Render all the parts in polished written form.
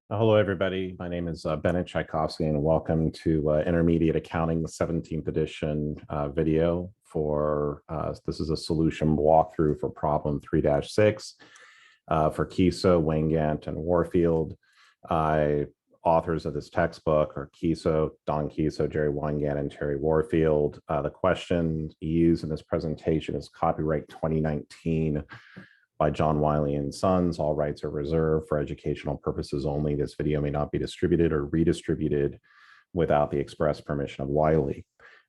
Hello, everybody. My name is Bennett Tchaikovsky, and welcome to Intermediate Accounting, the 17th edition video for, this is a solution walkthrough for problem 3-6 for Kiso, Wingant, and Warfield. Authors of this textbook are Kiso, Don Kiso, Jerry Wingant, and Terry Warfield. The question used in this presentation is copyright 2019 by John Wiley and Sons. All rights are reserved for educational purposes only. This video may not be distributed or redistributed without the express permission of Wiley.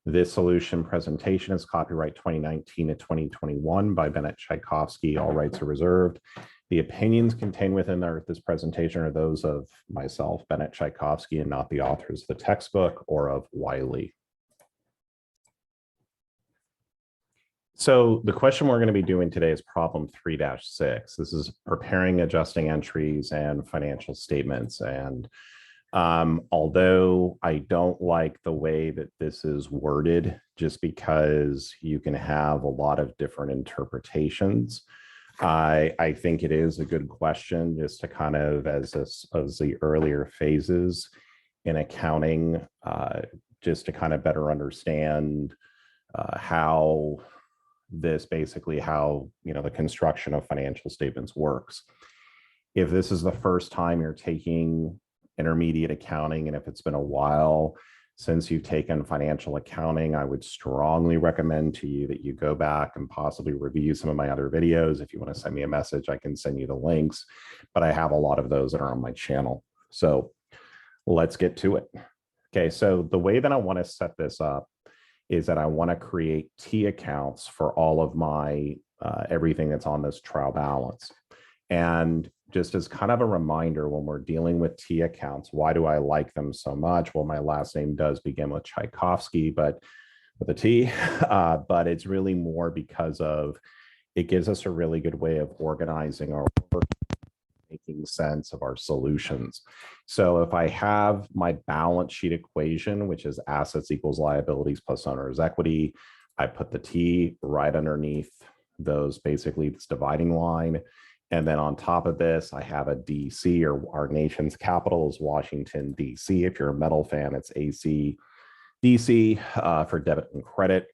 This solution presentation is copyright 2019 to 2021 by Bennett Tchaikovsky. All rights are reserved. The opinions contained within this presentation are those of myself, Bennett Tchaikovsky, and not the authors of the textbook or of Wiley. So the question we're going to be doing today is problem 3-6. This is preparing adjusting entries and financial statements. And although I don't like the way that this is worded, just because you can have a lot of different interpretations, I think it is a good question just to kind of, as the earlier phases in accounting, just to kind of better understand how the construction of financial statements works. If this is the first time you're taking intermediate accounting, and if it's been a while since you've taken financial accounting, I would strongly recommend to you that you go back and possibly review some of my other videos. If you want to send me a message, I can send you the links, but I have a lot of those that are on my channel. So let's get to it. Okay, so the way that I want to set this up is that I want to create T accounts for all of my everything that's on this trial balance. And just as kind of a reminder, when we're dealing with T accounts, why do I like them so much? Well, my last name does begin with Tchaikovsky, but with a T, but it's really more because of it gives us a really good way of organizing our work, making sense of our solutions. So if I have my balance sheet equation, which is assets equals liabilities plus owner's equity, I put the T right underneath those, basically this dividing line. And then on top of this, I have a DC, or our nation's capital is Washington, DC. If you're a metal fan, it's AC, DC for debit and credit.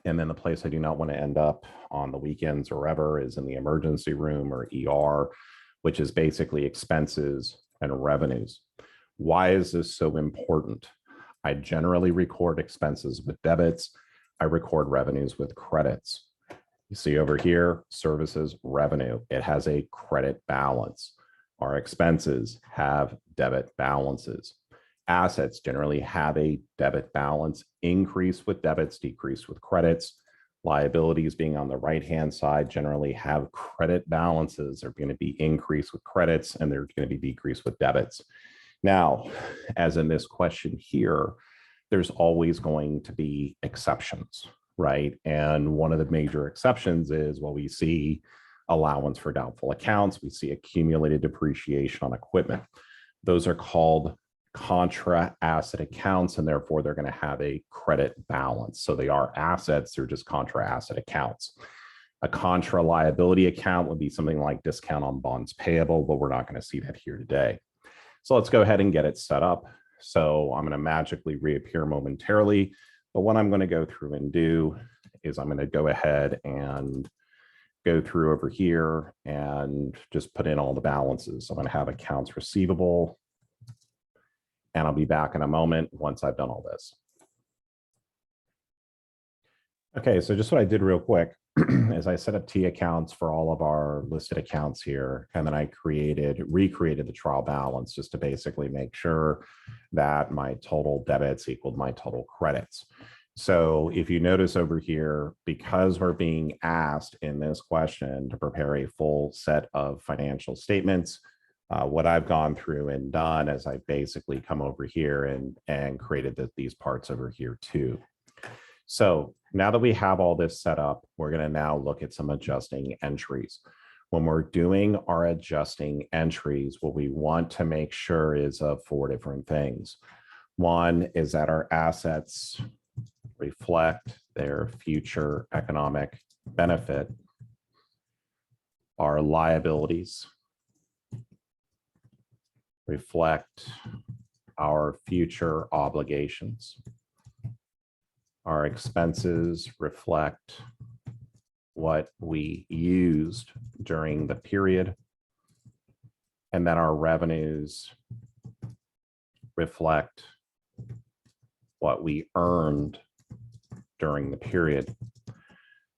And then the place I do not want to end up on the weekends or ever is in the emergency room, or ER, which is basically expenses and revenues. Why is this so important? I generally record expenses with debits. I record revenues with credits. You see over here, services revenue, it has a credit balance. Our expenses have debit balances. Assets generally have a debit balance, increase with debits, decrease with credits. Liabilities, being on the right-hand side, generally have credit balances. They're going to be increased with credits, and they're going to be decreased with debits. Now, as in this question here, there's always going to be exceptions, right? And one of the major exceptions is, well, we see allowance for doubtful accounts. We see accumulated depreciation on equipment. Those are called Contra asset accounts, and therefore they're going to have a credit balance. So they are assets, they're just Contra asset accounts. A Contra liability account would be something like discount on bonds payable, but we're not going to see that here today. So let's go ahead and get it set up. So I'm going to magically reappear momentarily, but what I'm going to go through and do is I'm going to go ahead and go through over here and just put in all the balances. So I'm going to have accounts receivable, and I'll be back in a moment once I've done all this. Okay, so just what I did real quick is I set up T accounts for all of our listed accounts here, and then I recreated the trial balance just to basically make sure that my total debits equaled my total credits. So if you notice over here, because we're being asked in this question to prepare a full set of financial statements, what I've gone through and done is I basically come over here and created these parts over here too. So now that we have all this set up, we're going to now look at some adjusting entries. When we're doing our adjusting entries, what we want to make sure is of 4 different things. One is that our assets reflect their future economic benefit. Our liabilities reflect our future obligations. Our expenses reflect what we used during the period. And then our revenues reflect what we earned during the period.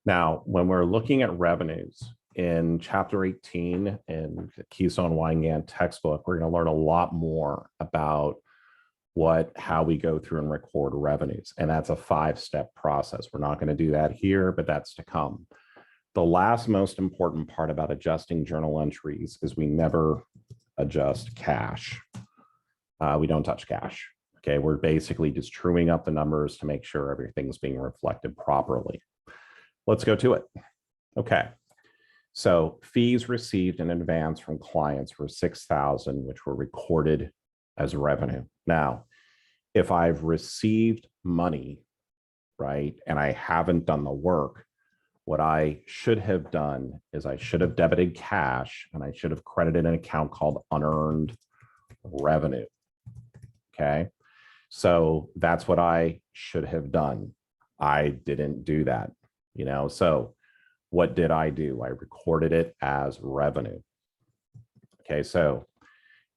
Now, when we're looking at revenues in chapter 18 in the Keystone Weinand textbook, we're going to learn a lot more about how we go through and record revenues. And that's a 5-step process. We're not going to do that here, but that's to come. The last most important part about adjusting journal entries is we never adjust cash. We don't touch cash. Okay, we're basically just truing up the numbers to make sure everything's being reflected properly. Let's go to it. Okay, so fees received in advance from clients were $6,000, which were recorded as revenue. Now, if I've received money, right, and I haven't done the work, what I should have done is I should have debited cash and I should have credited an account called unearned revenue. Okay, so that's what I should have done. I didn't do that, so what did I do? I recorded it as revenue. Okay, so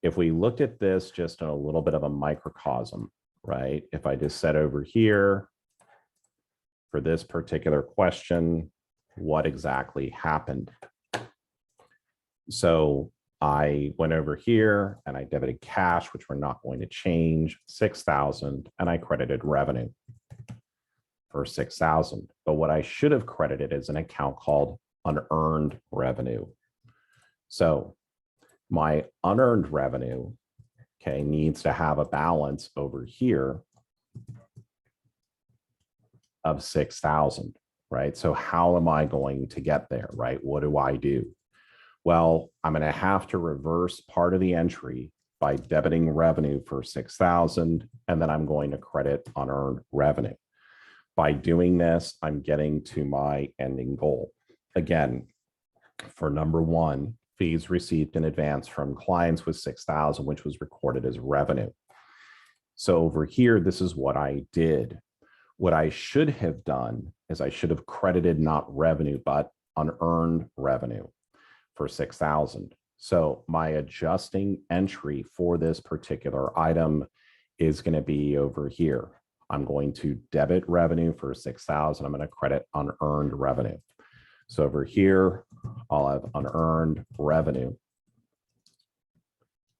if we looked at this just in a little bit of a microcosm, right? If I just said over here for this particular question, what exactly happened? So I went over here and I debited cash, which we're not going to change, 6,000, and I credited revenue for 6,000. But what I should have credited is an account called unearned revenue. So my unearned revenue, okay, needs to have a balance over here of 6,000, right? So how am I going to get there, right? What do I do? Well, I'm going to have to reverse part of the entry by debiting revenue for 6,000, and then I'm going to credit unearned revenue. By doing this, I'm getting to my ending goal. Again, for number one, fees received in advance from clients was 6,000, which was recorded as revenue. So over here, this is what I did. What I should have done is I should have credited not revenue, but unearned revenue for 6,000. So my adjusting entry for this particular item is going to be over here. I'm going to debit revenue for 6,000. I'm going to credit unearned revenue. So over here, I'll have unearned revenue.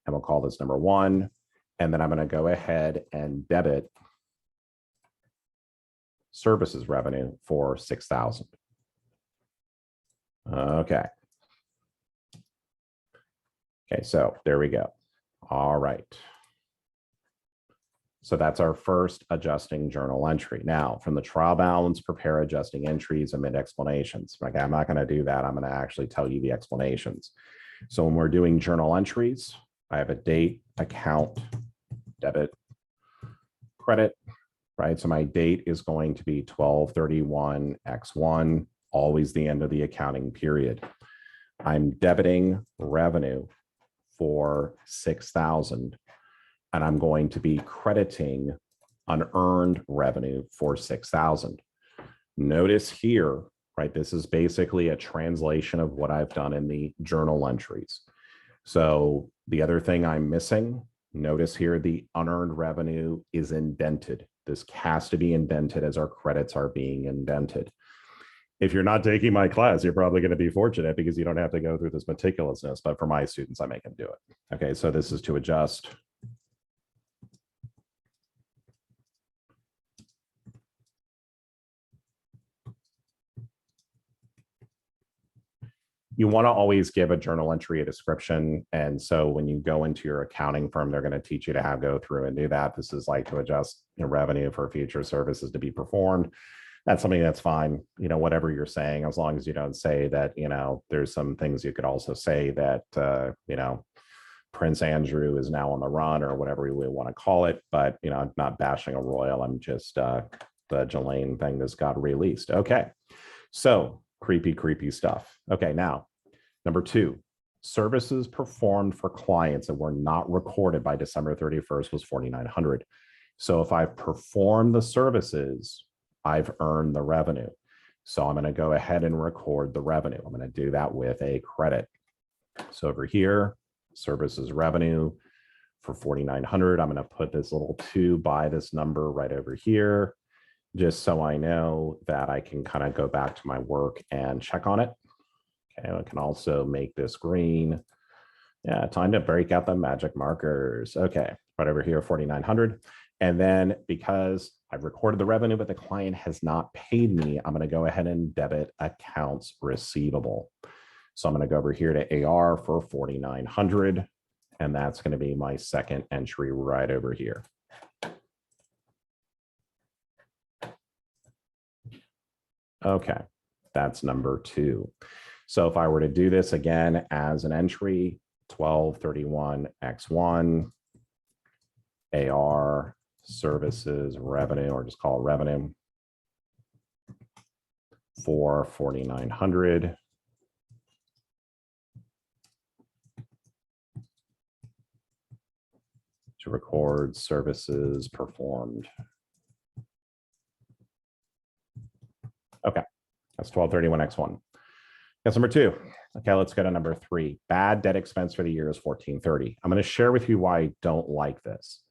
And we'll call this number one. And then I'm going to go ahead and debit services revenue for 6,000. Okay. Okay, so there we go. All right. So that's our first adjusting journal entry. Now, from the trial balance, prepare adjusting entries amid explanations. Okay, I'm not going to do that. I'm going to actually tell you the explanations. So when we're doing journal entries, I have a date, account, debit, credit, right? So my date is going to be 12/31/X1, always the end of the accounting period. I'm debiting revenue for 6,000. And I'm going to be crediting unearned revenue for 6,000. Notice here, right, this is basically a translation of what I've done in the journal entries. So the other thing I'm missing, notice here, the unearned revenue is indented. This has to be indented as our credits are being indented. If you're not taking my class, you're probably going to be fortunate because you don't have to go through this meticulousness, but for my students, I make them do it. Okay, so this is to adjust you want to always give a journal entry a description. And so when you go into your accounting firm, they're going to teach you to how to go through and do that. This is like to adjust revenue for future services to be performed. That's something that's fine, whatever you're saying, as long as you don't say that, there's some things you could also say that, Prince Andrew is now on the run or whatever we want to call it. But, I'm not bashing a royal. I'm just the Jelaine thing that's got released. Okay. So creepy stuff. Okay, now, number two, Services performed for clients that were not recorded by December 31st was 4,900. So if I've performed the services, I've earned the revenue. So I'm going to go ahead and record the revenue. I'm going to do that with a credit. So over here, services revenue for 4,900. I'm going to put this little 2 by this number right over here, just so I know that I can kind of go back to my work and check on it. Okay, I can also make this green. Yeah, time to break out the magic markers. Okay, right over here, 4,900. And then because I've recorded the revenue, but the client has not paid me, I'm going to go ahead and debit accounts receivable. So I'm going to go over here to AR for 4,900. And that's going to be my second entry right over here. Okay, that's number 2. So if I were to do this again as an entry, 1231X1, AR, services, revenue, or just call it revenue, for 4,900. To record services performed. Okay, that's 1231X1. That's number 2. Okay, let's go to number 3. Bad debt expense for the year is 1430. I'm going to share with you why I don't like this.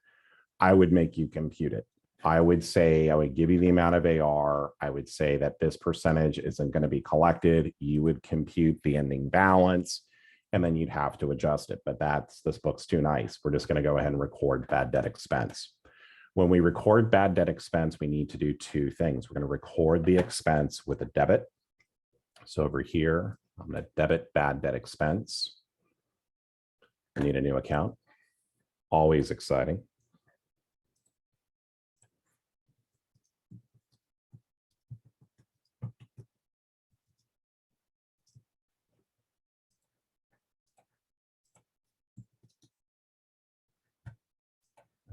I would make you compute it. I would say, I would give you the amount of AR. I would say that this percentage isn't going to be collected. You would compute the ending balance, and then you'd have to adjust it. But this book's too nice. We're just going to go ahead and record bad debt expense. When we record bad debt expense, we need to do 2 things. We're going to record the expense with a debit. So over here, I'm going to debit bad debt expense. I need a new account. Always exciting.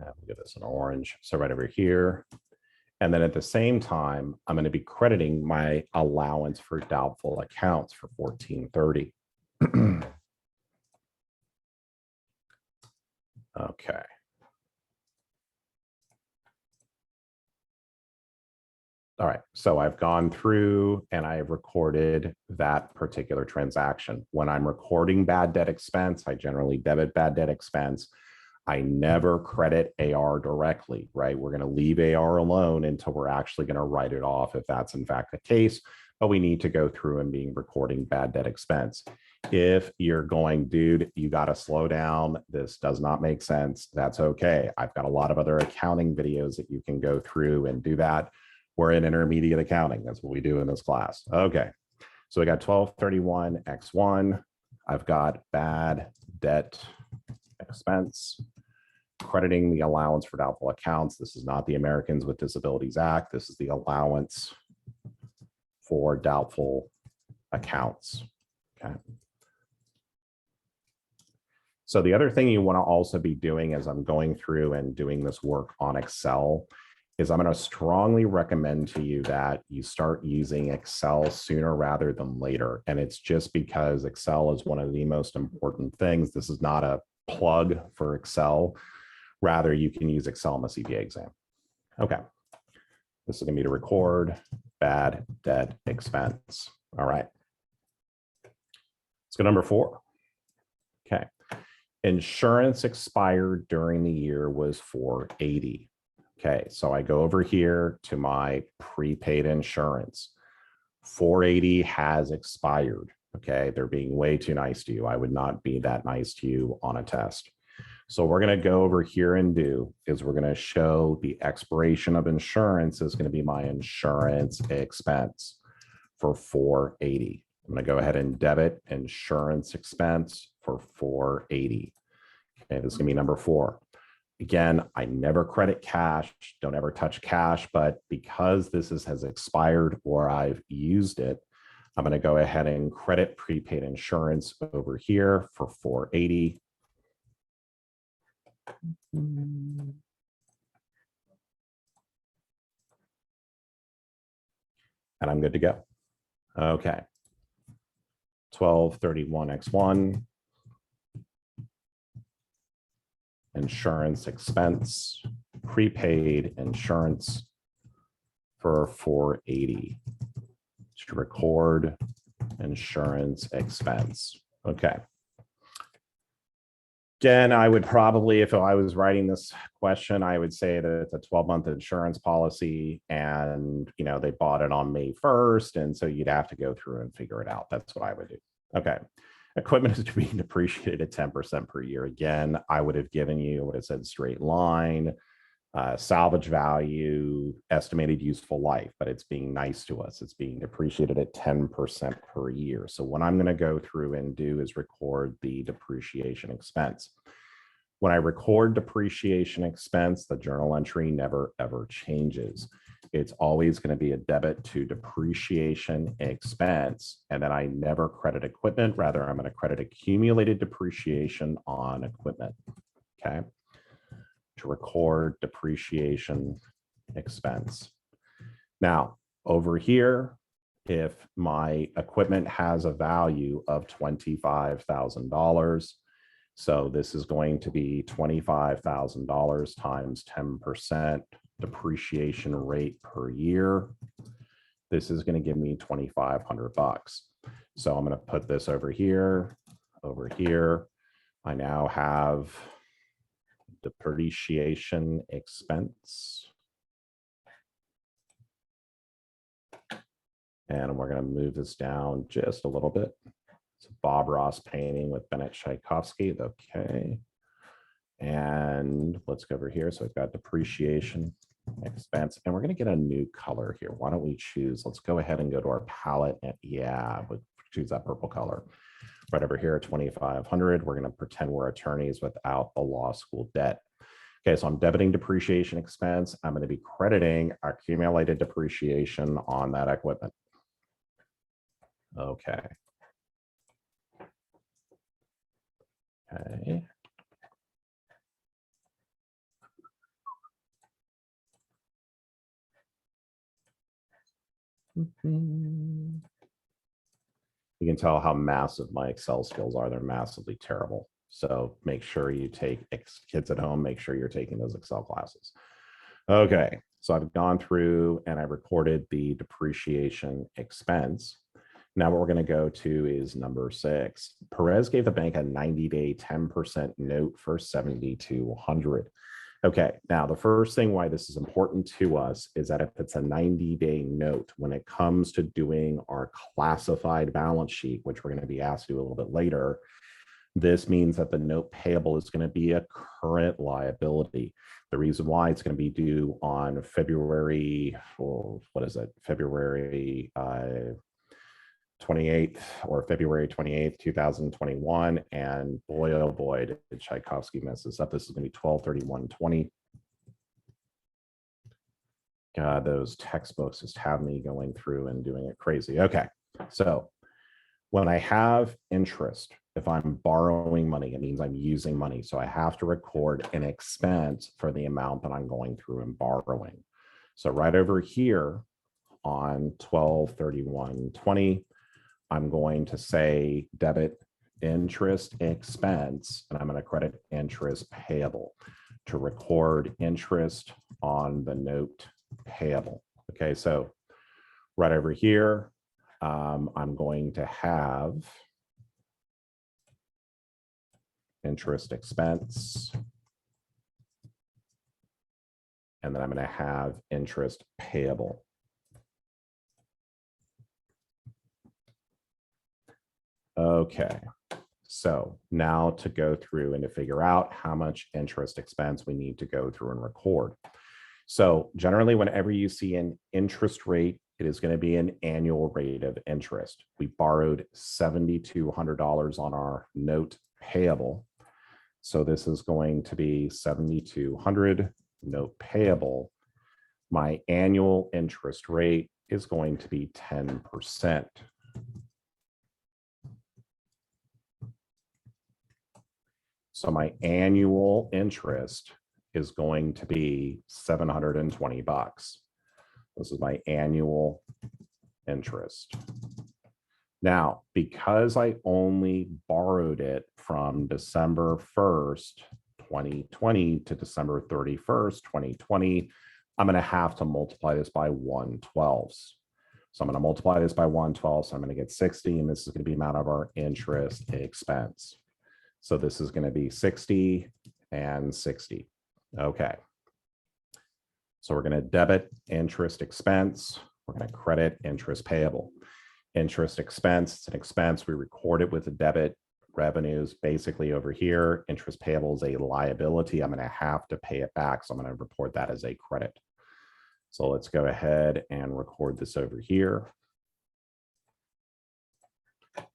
We'll give this an orange. So right over here. And then at the same time, I'm going to be crediting my allowance for doubtful accounts for 1430. Okay. All right, so I've gone through and I've recorded that particular transaction. When I'm recording bad debt expense, I generally debit bad debt expense. I never credit AR directly, right? We're going to leave AR alone until we're actually going to write it off if that's in fact the case, but we need to go through and be recording bad debt expense. If you're going, dude, you got to slow down. This does not make sense. That's okay. I've got a lot of other accounting videos that you can go through and do that. We're in intermediate accounting. That's what we do in this class. Okay. So we got 1231X1. I've got bad debt expense, crediting the allowance for doubtful accounts. This is not the Americans with Disabilities Act. This is the allowance for doubtful accounts. Okay. So the other thing you want to also be doing as I'm going through and doing this work on Excel is I'm going to strongly recommend to you that you start using Excel sooner rather than later. And it's just because Excel is one of the most important things. This is not a plug for Excel. Rather, you can use Excel in the CPA exam. Okay. This is going to be to record bad debt expense. All right. Let's go to number 4. Okay. Insurance expired during the year was 480. Okay, so I go over here to my prepaid insurance. 480 has expired. Okay, they're being way too nice to you. I would not be that nice to you on a test. So we're going to go over here and do is we're going to show the expiration of insurance is going to be my insurance expense for 480. I'm going to go ahead and debit insurance expense for 480. Okay, this is going to be number 4. Again, I never credit cash, don't ever touch cash, but because this has expired or I've used it, I'm going to go ahead and credit prepaid insurance over here for 480. And I'm good to go. Okay. 1231X1. insurance expense, prepaid insurance for 480 to record insurance expense. Okay. Again, I would probably, if I was writing this question, I would say that it's a 12-month insurance policy and, you know, they bought it on May 1st. And so you'd have to go through and figure it out. That's what I would do. Okay. Equipment is being depreciated at 10% per year. Again, I would have given you what it said straight line, salvage value, estimated useful life, but it's being nice to us. It's being depreciated at 10% per year. So what I'm going to go through and do is record the depreciation expense. When I record depreciation expense, the journal entry never ever changes. It's always going to be a debit to depreciation expense, and then I never credit equipment. Rather, I'm going to credit accumulated depreciation on equipment. Okay. To record depreciation expense. Now, over here, if my equipment has a value of $25,000, so this is going to be $25,000 times 10% depreciation rate per year. This is going to give me $2,500. So I'm going to put this over here, over here. I now have depreciation expense. And we're going to move this down just a little bit. It's a Bob Ross painting with Bennett Tchaikovsky. Okay. And let's go over here. So I've got depreciation expense, and we're going to get a new color here. Why don't we choose, let's go ahead and go to our palette, and yeah, we'll choose that purple color. Right over here at 2,500, we're going to pretend we're attorneys without the law school debt. Okay, so I'm debiting depreciation expense. I'm going to be crediting accumulated depreciation on that equipment. Okay. Okay. You can tell how massive my Excel skills are. They're massively terrible. So make sure you take, kids at home, make sure you're taking those Excel classes. Okay, so I've gone through and I recorded the depreciation expense. Now what we're going to go to is number 6. Perez gave the bank a 90-day 10% note for $7,200. Okay, now the first thing why this is important to us is that if it's a 90-day note, when it comes to doing our classified balance sheet, which we're going to be asked to do a little bit later, this means that the note payable is going to be a current liability. The reason why it's going to be due on February, what is it, February 28th or February 28th, 2021. And boy, oh boy, did Tchaikovsky mess this up. This is going to be 12/31/20. God, those textbooks just have me going through and doing it crazy. Okay, so when I have interest, if I'm borrowing money, it means I'm using money. So I have to record an expense for the amount that I'm going through and borrowing. So right over here on 12/31/20, I'm going to say debit interest expense, and I'm going to credit interest payable to record interest on the note payable. Okay, so right over here, I'm going to have interest expense, and then I'm going to have interest payable. Okay, so now to go through and to figure out how much interest expense we need to go through and record. So generally, whenever you see an interest rate, it is going to be an annual rate of interest. We borrowed $7,200 on our note payable. So this is going to be $7,200 note payable. My annual interest rate is going to be 10%. So my annual interest is going to be $720. This is my annual interest. Now, because I only borrowed it from December 1st, 2020 to December 31st, 2020, I'm going to have to multiply this by 1/12. So I'm going to multiply this by 1/12. So I'm going to get 60, and this is going to be the amount of our interest expense. So this is going to be 60 and 60. Okay. So we're going to debit interest expense. We're going to credit interest payable. Interest expense, it's an expense. We record it with a debit. Revenues basically over here. Interest payable is a liability. I'm going to have to pay it back. So I'm going to report that as a credit. So let's go ahead and record this over here.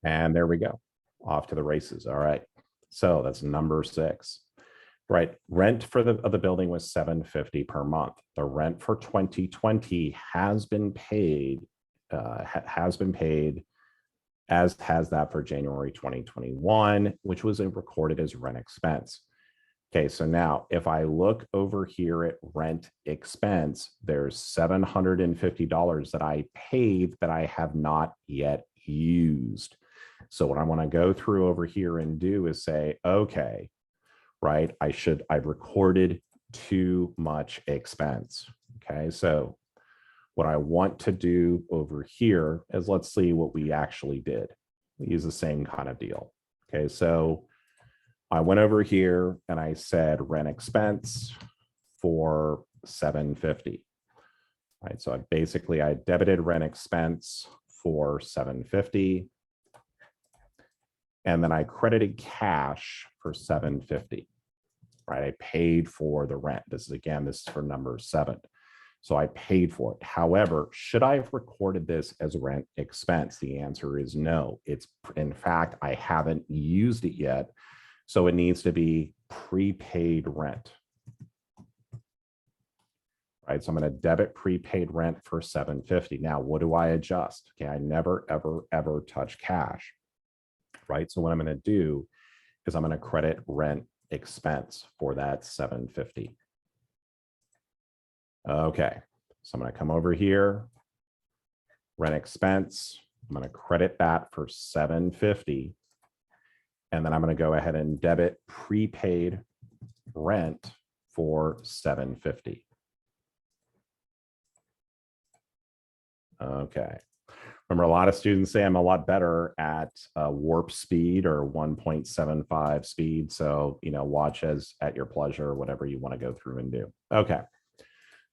And there we go. Off to the races. All right. So that's number 6. Right. Rent for the building was $750 per month. The rent for 2020 has been paid, as has that for January 2021, which was recorded as rent expense. Okay, so now if I look over here at rent expense, there's $750 that I paid that I have not yet used. So what I want to go through over here and do is say, okay, right, I've recorded too much expense. Okay, so what I want to do over here is let's see what we actually did. We use the same kind of deal. Okay, so I went over here and I said rent expense for $750. Right, so I debited rent expense for $750. And then I credited cash for $750. Right, I paid for the rent. This is for number 7. So I paid for it. However, should I have recorded this as rent expense? The answer is no. It's, in fact, I haven't used it yet. So it needs to be prepaid rent. Right, so I'm going to debit prepaid rent for $750. Now, what do I adjust? Okay, I never, ever, ever touch cash. Right, so what I'm going to do is I'm going to credit rent expense for that $750. Okay, so I'm going to come over here, rent expense. I'm going to credit that for $750. And then I'm going to go ahead and debit prepaid rent for $750. Okay. Remember, a lot of students say I'm a lot better at warp speed or 1.75 speed. So, watch as at your pleasure, whatever you want to go through and do. Okay.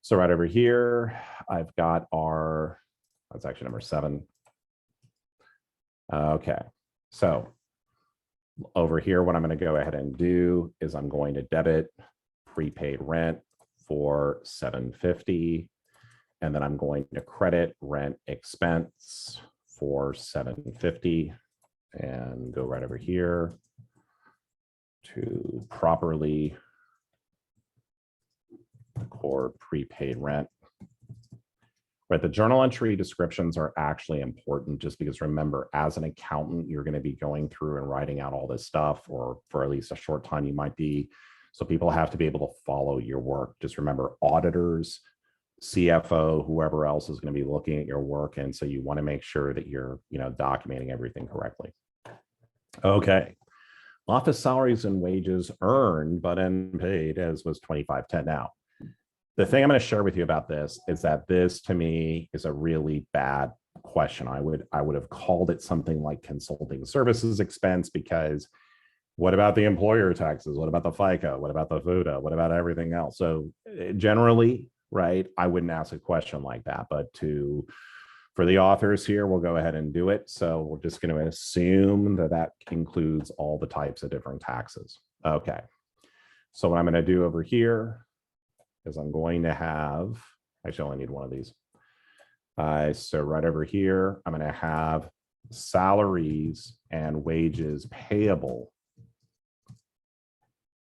So right over here, I've got that's actually number 7. Okay. So over here, what I'm going to go ahead and do is I'm going to debit prepaid rent for $750. And then I'm going to credit rent expense for $750 and go right over here to properly record prepaid rent. Right, the journal entry descriptions are actually important just because remember, as an accountant, you're going to be going through and writing out all this stuff, or for at least a short time you might be. So people have to be able to follow your work. Just remember, auditors, CFO, whoever else is going to be looking at your work. And so you want to make sure that you're, documenting everything correctly. Okay. Office salaries and wages earned, but unpaid, as was 2510. Now, the thing I'm going to share with you about this is that this to me is a really bad question. I would have called it something like consulting services expense, because what about the employer taxes? What about the FICA? What about the FUTA? What about everything else? So generally, right, I wouldn't ask a question like that, but for the authors here, we'll go ahead and do it. So we're just going to assume that includes all the types of different taxes. Okay. So what I'm going to do over here is I'm going to have, actually I only need one of these. So right over here, I'm going to have salaries and wages payable.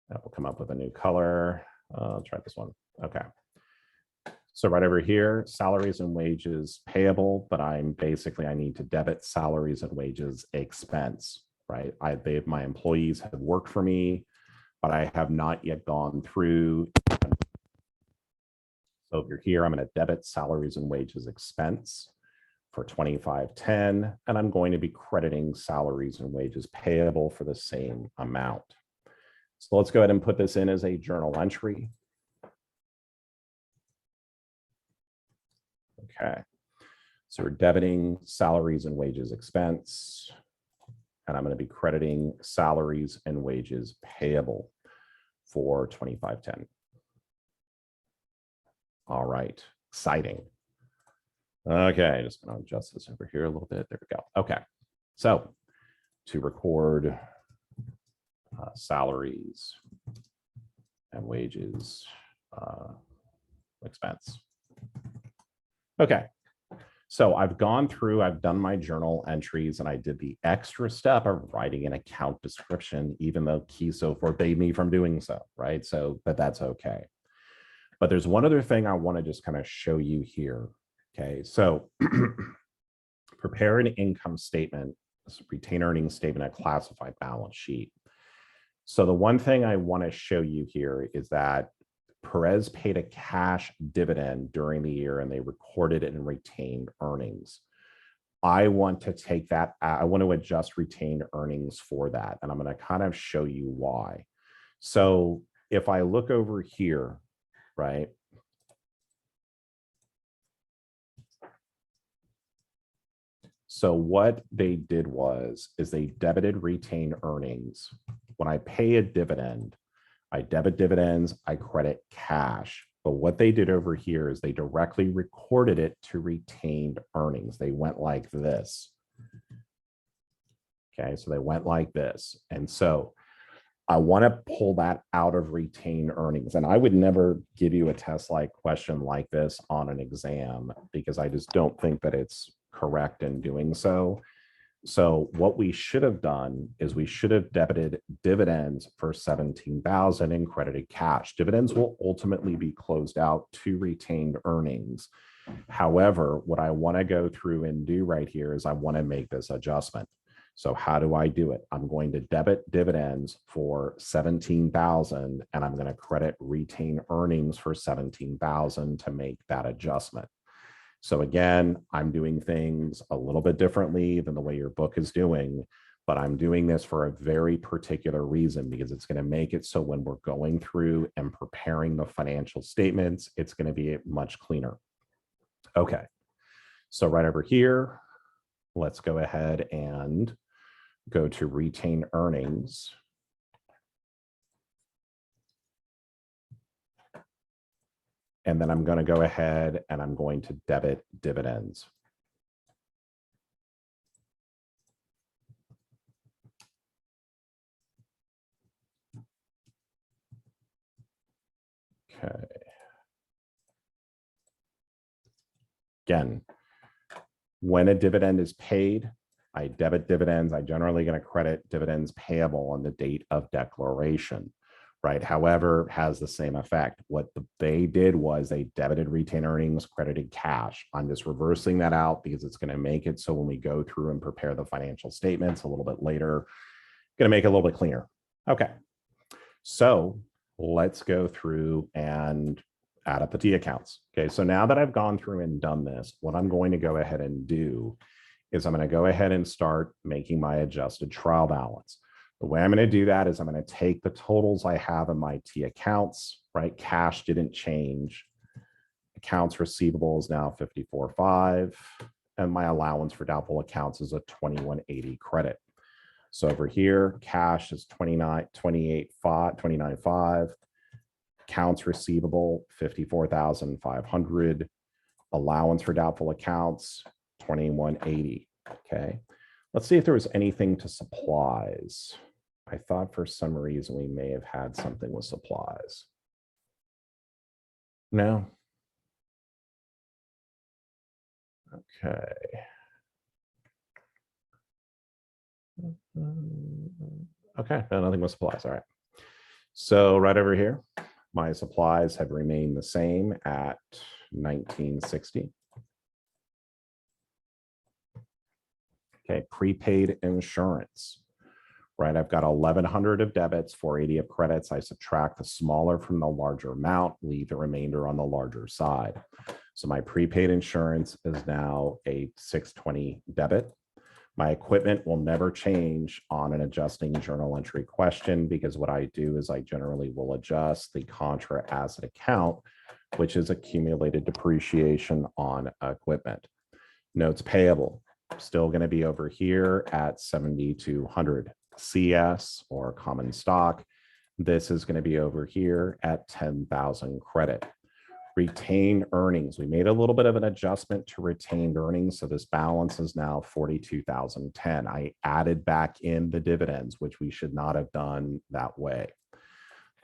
That will come up with a new color. I'll try this one. Okay. So right over here, salaries and wages payable, but I need to debit salaries and wages expense, right? My employees have worked for me, but I have not yet gone through. So over here, I'm going to debit salaries and wages expense for 2510, and I'm going to be crediting salaries and wages payable for the same amount. So let's go ahead and put this in as a journal entry. Okay. So we're debiting salaries and wages expense, and I'm going to be crediting salaries and wages payable for 2510. All right, exciting. Okay, just going to adjust this over here a little bit. There we go. Okay, so to record salaries and wages expense. Okay, so I've gone through, I've done my journal entries, and I did the extra step of writing an account description, even though Kiso forbade me from doing so, right? So, but that's okay. But there's one other thing I want to just kind of show you here. Okay, so prepare an income statement, retained earnings statement, a classified balance sheet. So the one thing I want to show you here is that Perez paid a cash dividend during the year and they recorded it in retained earnings. I want to take that, I want to adjust retained earnings for that. And I'm going to kind of show you why. So if I look over here, right? So what they did is they debited retained earnings. When I pay a dividend, I debit dividends, I credit cash. But what they did over here is they directly recorded it to retained earnings. They went like this. Okay, so they went like this. And so I want to pull that out of retained earnings. And I would never give you a test-like question like this on an exam because I just don't think that it's correct in doing so. So what we should have done is we should have debited dividends for 17,000 and credited cash. Dividends will ultimately be closed out to retained earnings. However, what I want to go through and do right here is I want to make this adjustment. So how do I do it? I'm going to debit dividends for 17,000 and I'm going to credit retained earnings for 17,000 to make that adjustment. So again, I'm doing things a little bit differently than the way your book is doing, but I'm doing this for a very particular reason because it's going to make it so when we're going through and preparing the financial statements, it's going to be much cleaner. Okay, so right over here, let's go ahead and go to retained earnings. And then I'm going to go ahead and I'm going to debit dividends. Okay. Again, when a dividend is paid, I debit dividends. I generally going to credit dividends payable on the date of declaration. Right. However, it has the same effect. What they did was they debited retained earnings, credited cash. I'm just reversing that out because it's going to make it so when we go through and prepare the financial statements a little bit later, going to make it a little bit cleaner. Okay. So let's go through and add up the T accounts. Okay. So now that I've gone through and done this, what I'm going to go ahead and do is I'm going to go ahead and start making my adjusted trial balance. The way I'm going to do that is I'm going to take the totals I have in my T accounts, right? Cash didn't change. Accounts receivable is now 54.5, and my allowance for doubtful accounts is a 2180 credit. So over here, cash is 29.5. Accounts receivable 54,500. Allowance for doubtful accounts 2180. Okay. Let's see if there was anything to supplies. I thought for some reason we may have had something with supplies. No. Okay. Okay, no, nothing with supplies. All right. So right over here, my supplies have remained the same at 1960. Okay, prepaid insurance. Right, I've got 1,100 of debits, 480 of credits. I subtract the smaller from the larger amount, leave the remainder on the larger side. So my prepaid insurance is now a 620 debit. My equipment will never change on an adjusting journal entry question, because what I do is I generally will adjust the contra asset account, which is accumulated depreciation on equipment. Notes payable, still going to be over here at 7,200. CS, or common stock, this is going to be over here at 10,000 credit. Retained earnings, we made a little bit of an adjustment to retained earnings, so this balance is now 42,010. I added back in the dividends, which we should not have done that way.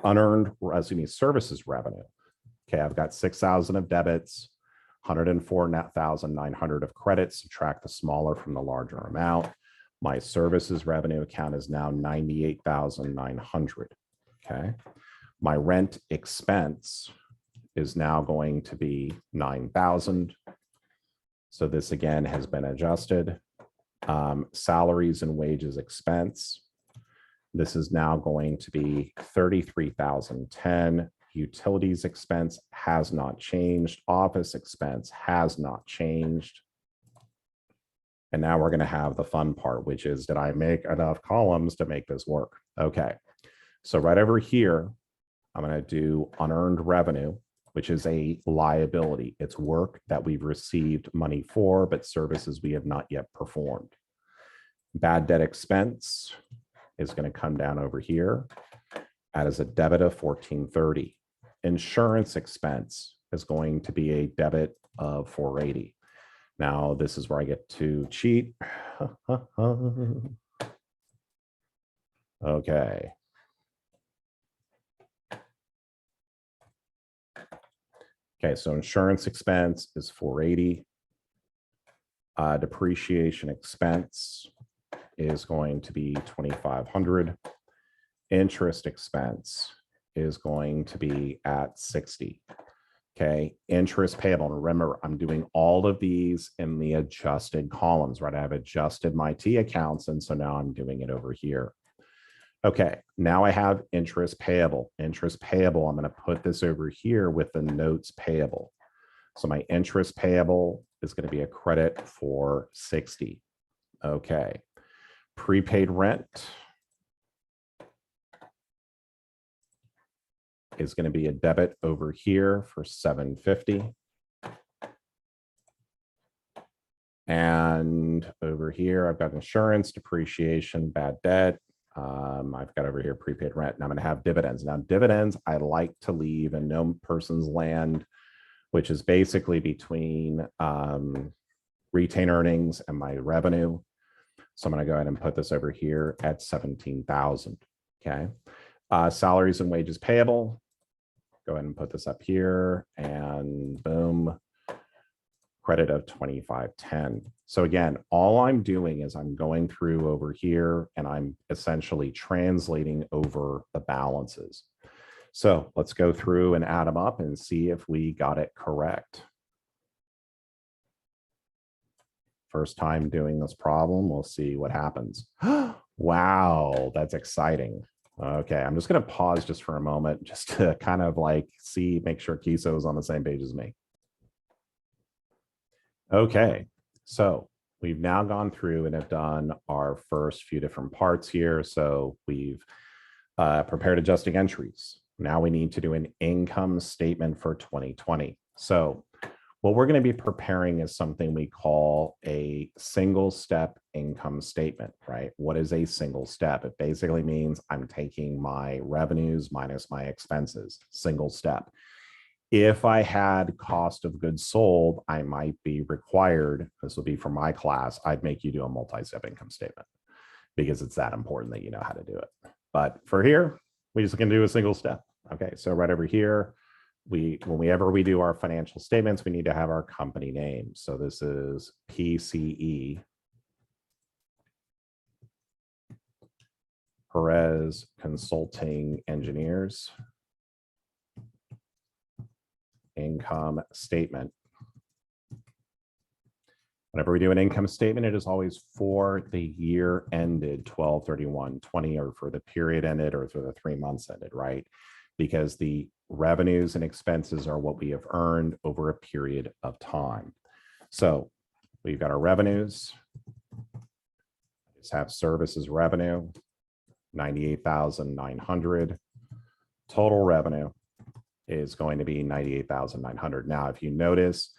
Unearned services revenue. Okay, I've got 6,000 of debits, 104,900 of credits. Subtract the smaller from the larger amount. My services revenue account is now 98,900. Okay, my rent expense is now going to be 9,000. So this again has been adjusted. Salaries and wages expense. This is now going to be 33,010. Utilities expense has not changed. Office expense has not changed. And now we're going to have the fun part, which is, did I make enough columns to make this work? Okay. So right over here, I'm going to do unearned revenue, which is a liability. It's work that we've received money for, but services we have not yet performed. Bad debt expense is going to come down over here. That is a debit of 1430. Insurance expense is going to be a debit of 480. Now, this is where I get to cheat. Okay. Okay, so insurance expense is 480. Depreciation expense is going to be 2,500. Interest expense is going to be at 60. Okay, interest payable. And remember, I'm doing all of these in the adjusted columns, right? I've adjusted my T accounts, and so now I'm doing it over here. Okay, now I have interest payable. Interest payable, I'm going to put this over here with the notes payable. So my interest payable is going to be a credit for 60. Okay, prepaid rent is going to be a debit over here for 750. And over here, I've got insurance, depreciation, bad debt. I've got over here prepaid rent, and I'm going to have dividends. Now, dividends, I like to leave in no person's land, which is basically between retained earnings and my revenue. So I'm going to go ahead and put this over here at 17,000. Okay. Salaries and wages payable. Go ahead and put this up here, and boom, credit of 2,510. So again, all I'm doing is I'm going through over here and I'm essentially translating over the balances. So let's go through and add them up and see if we got it correct. First time doing this problem, we'll see what happens. Wow, that's exciting. Okay, I'm just going to pause just for a moment just to kind of like see, make sure Kiso is on the same page as me. Okay, so we've now gone through and have done our first few different parts here. So we've prepared adjusting entries. Now we need to do an income statement for 2020. So what we're going to be preparing is something we call a single step income statement, right? What is a single step? It basically means I'm taking my revenues minus my expenses, single step. If I had cost of goods sold, I might be required, this will be for my class, I'd make you do a multi-step income statement because it's that important that you know how to do it. But for here, we just can do a single step. Okay, so right over here, whenever we do our financial statements, we need to have our company name. So this is PCE, Perez Consulting Engineers, income statement. Whenever we do an income statement, it is always for the year ended 12/31/20, or for the period ended, or for the 3 months ended, right? Because the revenues and expenses are what we have earned over a period of time. So we've got our revenues, Just have services revenue, 98,900. Total revenue is going to be 98,900. Now, if you notice,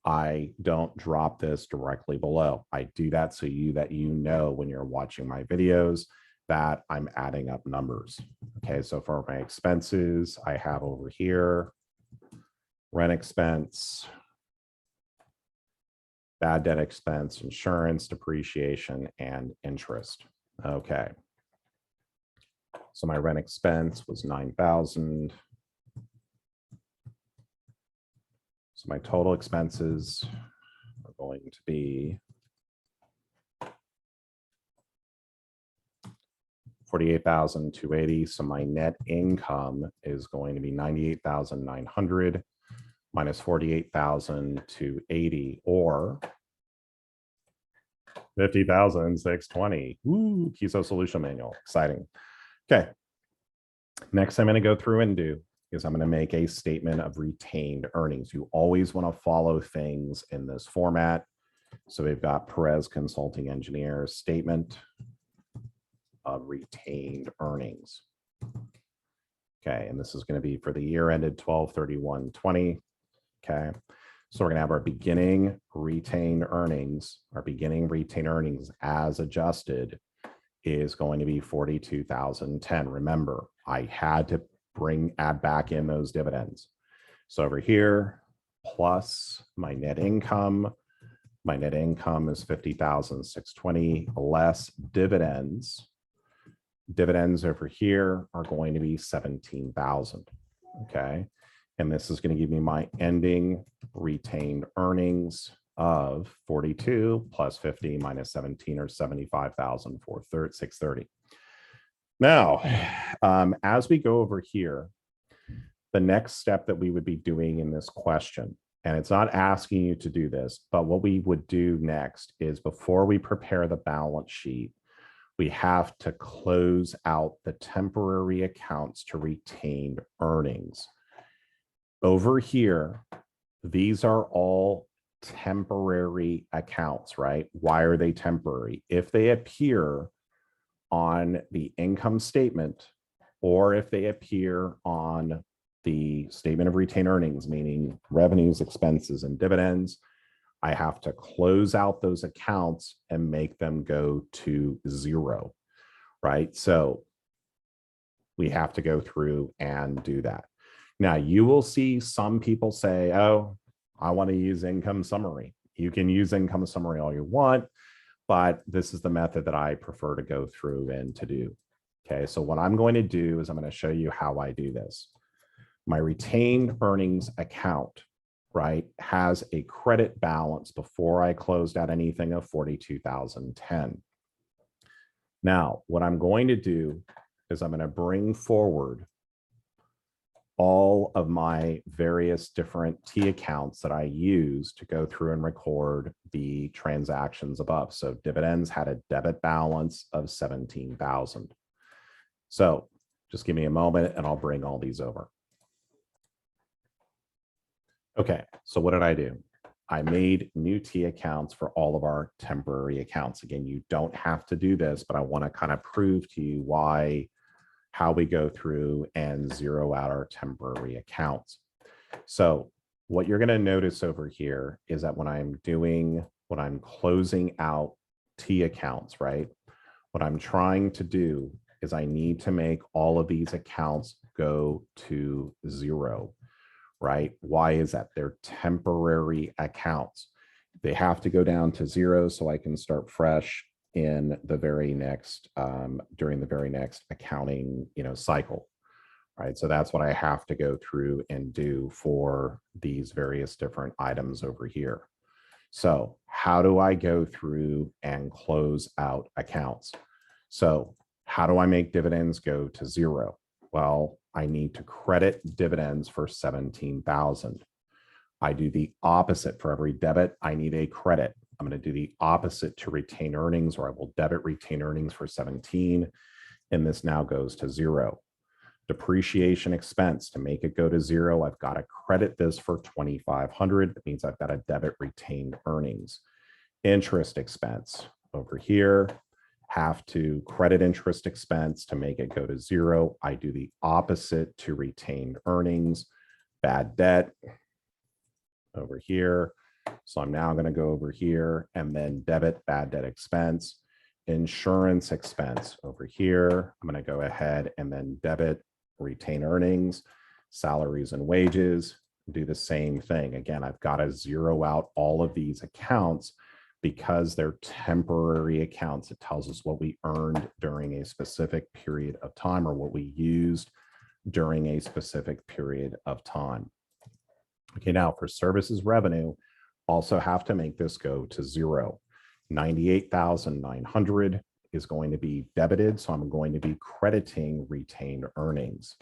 I don't drop this directly below. I do that so that you know when you're watching my videos that I'm adding up numbers. Okay, so for my expenses, I have over here rent expense, bad debt expense, insurance, depreciation, and interest. Okay. So my rent expense was 9,000. So my total expenses are going to be 48,280. So my net income is going to be 98,900 minus 48,280, or 50,620. Woo, KISO solution manual, exciting. Okay, next I'm going to go through and do is I'm going to make a statement of retained earnings. You always want to follow things in this format. So we've got Perez Consulting Engineers statement of retained earnings. Okay, and this is going to be for the year ended 12/31/20. Okay, so we're going to have our beginning retained earnings. Our beginning retained earnings as adjusted is going to be 42,010. Remember, I had to add back in those dividends. So over here, plus my net income. My net income is 50,620 less dividends. Dividends over here are going to be 17,000. Okay. And this is going to give me my ending retained earnings of 42 plus 50 minus 17, or 75,630. Now, as we go over here, the next step that we would be doing in this question, and it's not asking you to do this, but what we would do next is, before we prepare the balance sheet, we have to close out the temporary accounts to retained earnings. Over here, these are all temporary accounts, right? Why are they temporary? If they appear on the income statement, or if they appear on the statement of retained earnings, meaning revenues, expenses, and dividends, I have to close out those accounts and make them go to zero, right? So we have to go through and do that. Now, you will see some people say, oh, I want to use income summary. You can use income summary all you want, but this is the method that I prefer to go through and to do. Okay, so what I'm going to do is I'm going to show you how I do this. My retained earnings account, right, has a credit balance before I closed out anything of 42,010. Now, what I'm going to do is I'm going to bring forward all of my various different T accounts that I use to go through and record the transactions above. So dividends had a debit balance of 17,000. So just give me a moment and I'll bring all these over. Okay, so what did I do? I made new T accounts for all of our temporary accounts. Again, you don't have to do this, but I want to kind of prove to you how we go through and zero out our temporary accounts. So what you're going to notice over here is that when I'm closing out T accounts, right? What I'm trying to do is I need to make all of these accounts go to zero, right? Why is that? They're temporary accounts. They have to go down to zero so I can start fresh in the very next during the very next accounting cycle, right? So that's what I have to go through and do for these various different items over here. So how do I go through and close out accounts? So how do I make dividends go to zero? Well, I need to credit dividends for 17,000. I do the opposite. For every debit, I need a credit. I'm going to do the opposite to retain earnings, or I will debit retain earnings for 17, and this now goes to zero. Depreciation expense, to make it go to zero, I've got to credit this for 2,500. That means I've got to debit retained earnings. Interest expense over here, have to credit interest expense to make it go to zero. I do the opposite to retained earnings. Bad debt over here. So I'm now going to go over here and then debit bad debt expense. Insurance expense over here. I'm going to go ahead and then debit retained earnings, salaries and wages, do the same thing. Again, I've got to zero out all of these accounts because they're temporary accounts. It tells us what we earned during a specific period of time or what we used during a specific period of time. Okay, now for services revenue, also have to make this go to zero. 98,900 is going to be debited, so I'm going to be crediting retained earnings.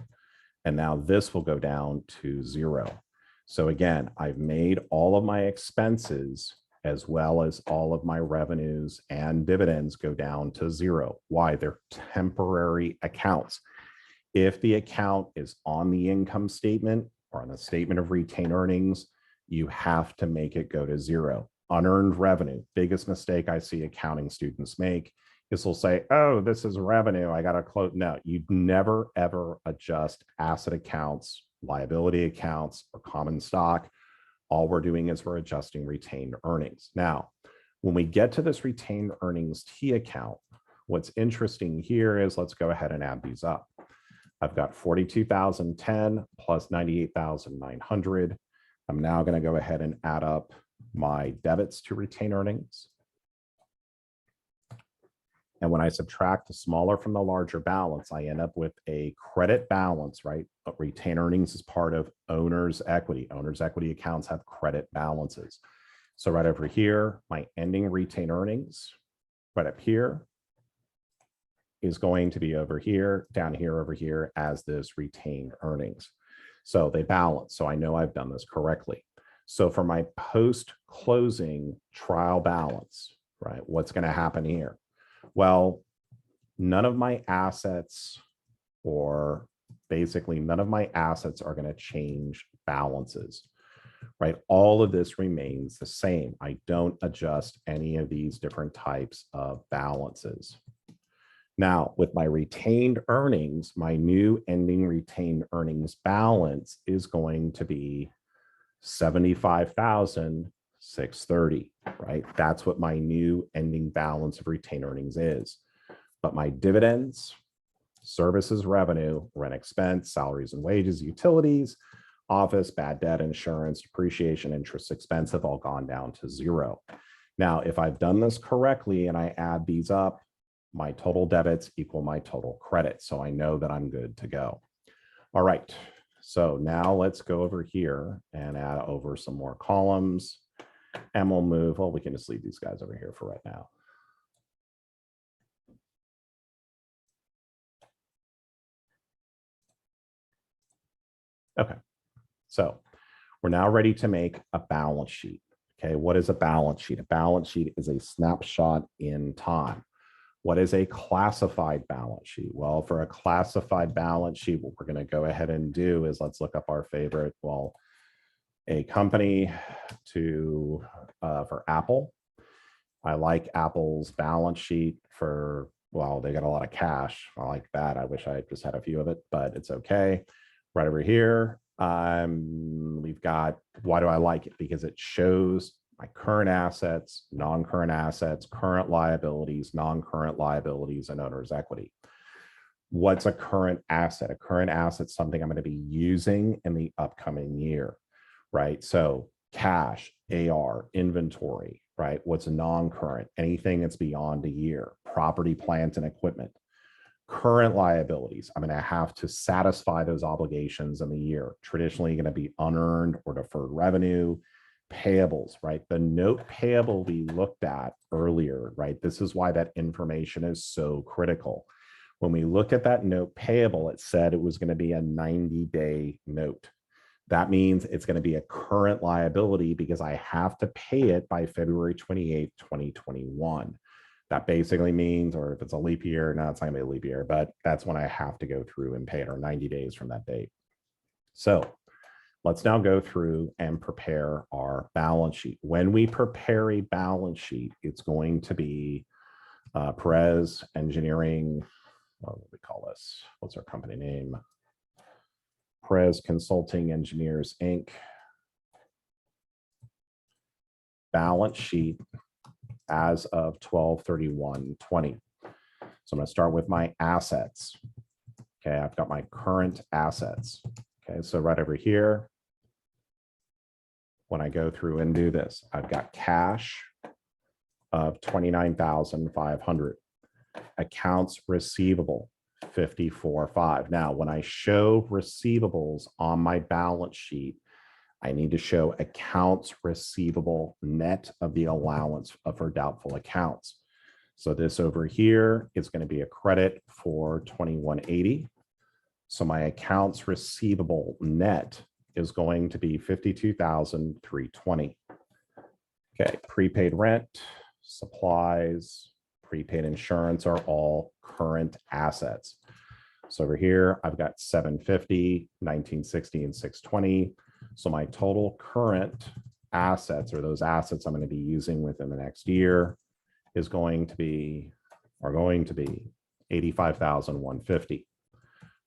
And now this will go down to zero. So again, I've made all of my expenses as well as all of my revenues and dividends go down to zero. Why? They're temporary accounts. If the account is on the income statement or on the statement of retained earnings, you have to make it go to zero. Unearned revenue, biggest mistake I see accounting students make is they'll say, oh, this is revenue, I got to close. No, you never, ever adjust asset accounts, liability accounts, or common stock. All we're doing is we're adjusting retained earnings. Now, when we get to this retained earnings T account, what's interesting here is let's go ahead and add these up. I've got 42,010 plus 98,900. I'm now going to go ahead and add up my debits to retained earnings. And when I subtract the smaller from the larger balance, I end up with a credit balance, right? But retained earnings is part of owner's equity. Owner's equity accounts have credit balances. So right over here, my ending retained earnings, right up here, is going to be over here, down here, over here as this retained earnings. So they balance. So I know I've done this correctly. So for my post-closing trial balance, right, what's going to happen here? Well, none of my assets, or basically none of my assets are going to change balances, right? All of this remains the same. I don't adjust any of these different types of balances. Now, with my retained earnings, my new ending retained earnings balance is going to be 75,630, right? That's what my new ending balance of retained earnings is. But my dividends, services revenue, rent expense, salaries and wages, utilities, office, bad debt, insurance, depreciation, interest expense have all gone down to zero. Now, if I've done this correctly and I add these up, my total debits equal my total credits. So I know that I'm good to go. All right. So now let's go over here and add over some more columns, and we'll move. Well, we can just leave these guys over here for right now. Okay. So we're now ready to make a balance sheet. Okay. What is a balance sheet? A balance sheet is a snapshot in time. What is a classified balance sheet? Well, for a classified balance sheet, what we're going to go ahead and do is let's look up our favorite, well, a company to for Apple. I like Apple's balance sheet for, well, they got a lot of cash. I like that. I wish I just had a few of it, but it's okay. Right over here, we've got, why do I like it? Because it shows my current assets, non-current assets, current liabilities, non-current liabilities, and owner's equity. What's a current asset? A current asset is something I'm going to be using in the upcoming year, right? So cash, AR, inventory, right? What's non-current? Anything that's beyond a year, property, plant, and equipment. Current liabilities, I'm going to have to satisfy those obligations in the year. Traditionally going to be unearned or deferred revenue. Payables, right? The note payable we looked at earlier, right? This is why that information is so critical. When we looked at that note payable, it said it was going to be a 90-day note. That means it's going to be a current liability because I have to pay it by February 28th, 2021. That basically means, or if it's a leap year, no, it's not going to be a leap year, but that's when I have to go through and pay it, or 90 days from that date. So let's now go through and prepare our balance sheet. When we prepare a balance sheet, it's going to be Perez Engineering, what do we call this? What's our company name? Perez Consulting Engineers, Inc. Balance sheet as of 12/31/20. So I'm going to start with my assets. Okay, I've got my current assets. Okay, so right over here, when I go through and do this, I've got cash of 29,500. Accounts receivable, 54.5. Now, when I show receivables on my balance sheet, I need to show accounts receivable net of the allowance for doubtful accounts. So this over here is going to be a credit for 2180. So my accounts receivable net is going to be 52,320. Okay, prepaid rent, supplies, prepaid insurance are all current assets. So over here, I've got 750, 1960, and 620. So my total current assets, or those assets I'm going to be using within the next year, is going to be 85,150.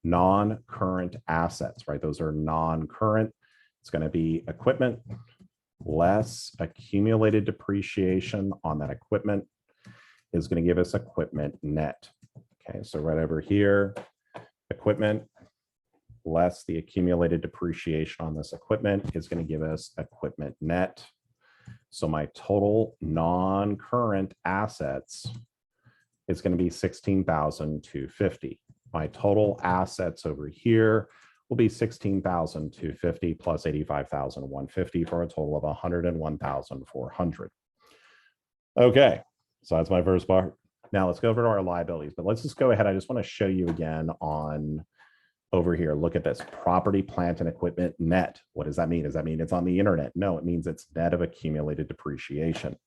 Non-current assets, right? Those are non-current. It's going to be equipment less accumulated depreciation on that equipment is going to give us equipment net. Okay, so right over here, equipment less the accumulated depreciation on this equipment is going to give us equipment net. So my total non-current assets is going to be 16,250. My total assets over here will be 16,250 plus 85,150 for a total of 101,400. Okay, so that's my first part. Now let's go over to our liabilities, but let's just go ahead. I just want to show you again on over here. Look at this: property, plant, and equipment net. What does that mean? Does that mean it's on the internet? No, it means it's net of accumulated depreciation.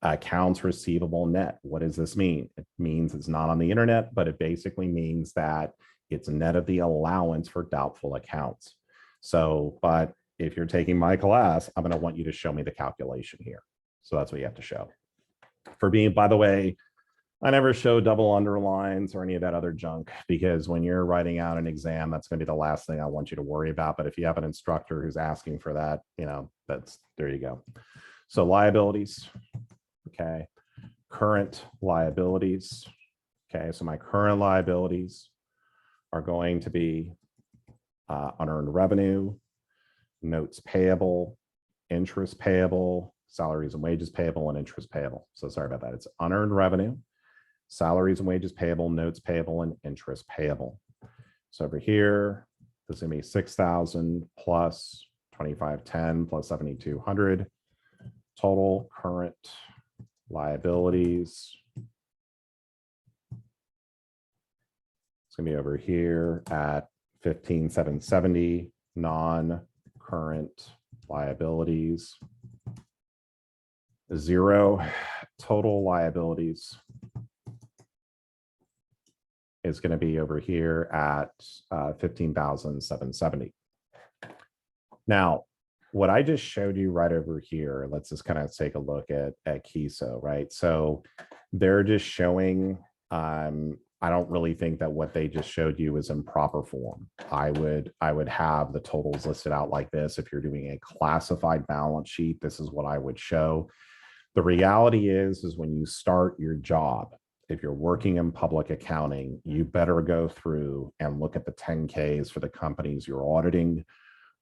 Accounts receivable net. What does this mean? It means it's not on the internet, but it basically means that it's net of the allowance for doubtful accounts. So, but if you're taking my class, I'm going to want you to show me the calculation here. So that's what you have to show. For being, by the way, I never show double underlines or any of that other junk, because when you're writing out an exam, that's going to be the last thing I want you to worry about. But if you have an instructor who's asking for that, you know, there you go. So liabilities. Okay. Current liabilities. Okay. So my current liabilities are going to be unearned revenue, notes payable, interest payable, salaries and wages payable, and interest payable. So sorry about that. It's unearned revenue, salaries and wages payable, notes payable, and interest payable. So over here, this is going to be 6,000 plus 2,510 plus 7,200. Total current liabilities. It's going to be over here at 15,770. Non-current liabilities. 0. Total liabilities is going to be over here at 15,770. Now, what I just showed you right over here, let's just kind of take a look at KESO, right? So they're just showing, I don't really think that what they just showed you is in proper form. I would have the totals listed out like this. If you're doing a classified balance sheet, this is what I would show. The reality is when you start your job, if you're working in public accounting, you better go through and look at the 10Ks for the companies you're auditing,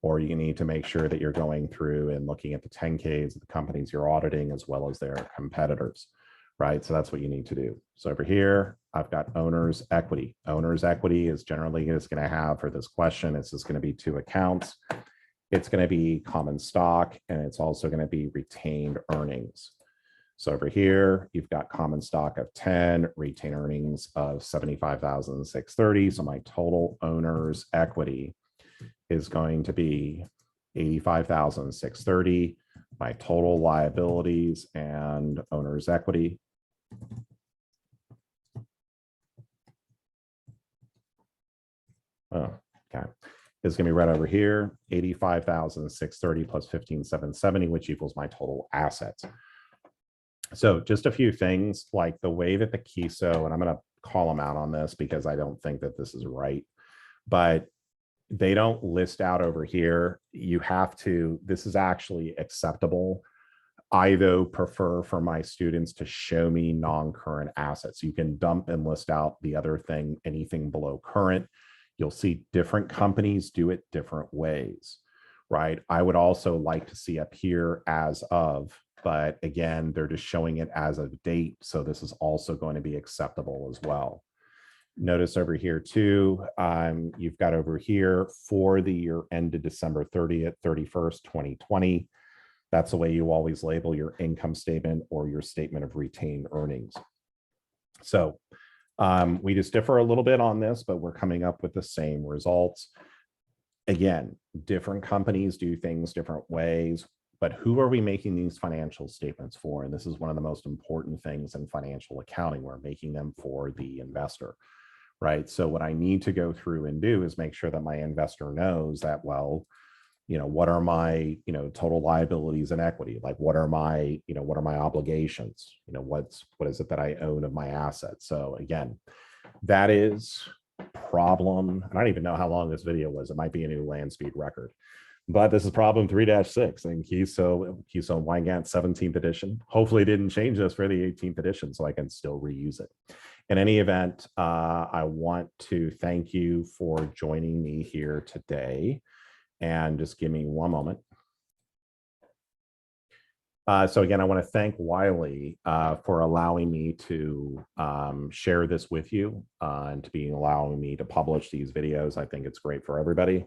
or you need to make sure that you're going through and looking at the 10Ks of the companies you're auditing as well as their competitors, right? So that's what you need to do. So over here, I've got owner's equity. Owner's equity is generally just going to have, for this question, it's just going to be 2 accounts. It's going to be common stock, and it's also going to be retained earnings. So over here, you've got common stock of 10, retained earnings of 75,630. So my total owner's equity is going to be 85,630. My total liabilities and owner's equity. Oh, okay. Is going to be right over here, 85,630 plus 15,770, which equals my total assets. So just a few things, like the way that the KESO, and I'm going to call them out on this because I don't think that this is right, but they don't list out over here. You have to, this is actually acceptable. I, though, prefer for my students to show me non-current assets. You can dump and list out the other thing, anything below current. You'll see different companies do it different ways, right? I would also like to see up here as of, but again, they're just showing it as of date. So this is also going to be acceptable as well. Notice over here too, you've got over here for the year ended December 30th, 31st, 2020. That's the way you always label your income statement or your statement of retained earnings. So we just differ a little bit on this, but we're coming up with the same results. Again, different companies do things different ways, but who are we making these financial statements for? And this is one of the most important things in financial accounting. We're making them for the investor, right? So what I need to go through and do is make sure that my investor knows that, well, what are my, total liabilities and equity? Like, what are my obligations? What is it that I own of my assets? So again, that is problem. I don't even know how long this video was. It might be a new land speed record, but this is problem 3-6 in KESO Weingarten 17th edition. Hopefully it didn't change this for the 18th edition, so I can still reuse it. In any event, I want to thank you for joining me here today. And just give me one moment. So again, I want to thank Wiley for allowing me to share this with you and to be allowing me to publish these videos. I think it's great for everybody.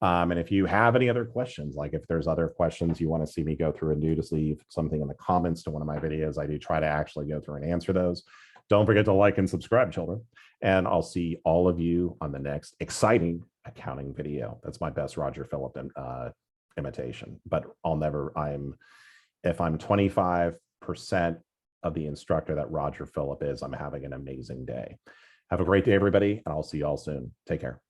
And if you have any other questions, like if there's other questions you want to see me go through and do, just leave something in the comments to one of my videos. I do try to actually go through and answer those. Don't forget to like and subscribe, children. And I'll see all of you on the next exciting accounting video. That's my best Roger Phillip imitation, but if I'm 25% of the instructor that Roger Phillip is, I'm having an amazing day. Have a great day, everybody, and I'll see you all soon. Take care.